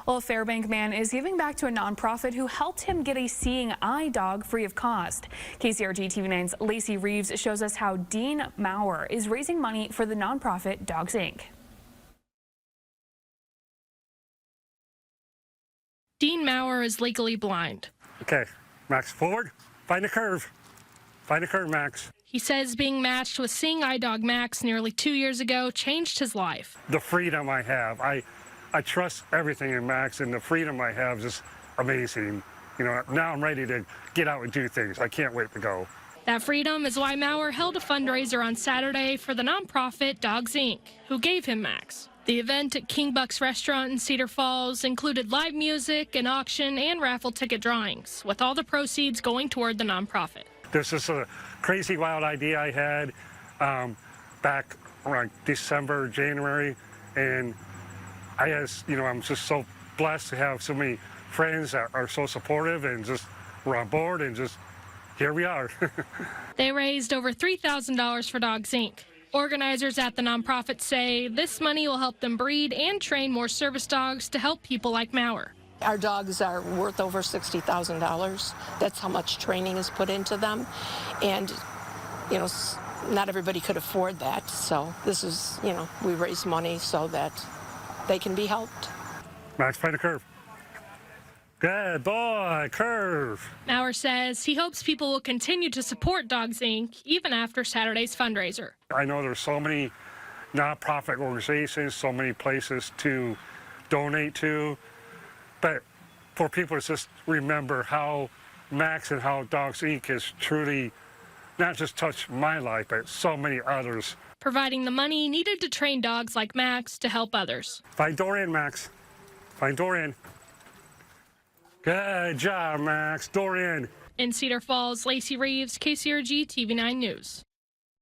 Well, a Fairbank man is giving back to a nonprofit who helped him get a seeing eye dog free of cost. KCRG TV9's Lacey Reeves shows us how Dean Maurer is raising money for the nonprofit Dogs Inc. Dean Maurer is legally blind. Okay, Max, forward. Find the curve. Find the curve, Max. He says being matched with seeing eye dog Max nearly 2 years ago changed his life. The freedom I have. I trust everything in Max, and the freedom I have is just amazing. You know, now I'm ready to get out and do things. I can't wait to go. That freedom is why Maurer held a fundraiser on Saturday for the nonprofit Dogs Inc., who gave him Max. The event at King Buck's restaurant in Cedar Falls included live music, an auction, and raffle ticket drawings, with all the proceeds going toward the nonprofit. This is a crazy, wild idea I had back around December, January, and I'm just so blessed to have so many friends that are so supportive and just we're on board and just here we are. They raised over $3,000 for Dogs Inc. Organizers at the nonprofit say this money will help them breed and train more service dogs to help people like Maurer. Our dogs are worth over $60,000. That's how much training is put into them. And, you know, not everybody could afford that. So this is, we raise money so that they can be helped. Max, find a curve. Good boy, curve. Maurer says he hopes people will continue to support Dogs Inc. even after Saturday's fundraiser. I know there's so many nonprofit organizations, so many places to donate to, but for people to just remember how Max and how Dogs Inc. has truly not just touched my life, but so many others. Providing the money needed to train dogs like Max to help others. Find Dorian, Max. Find Dorian. Good job, Max. Dorian. In Cedar Falls, Lacey Reeves, KCRG TV9 News.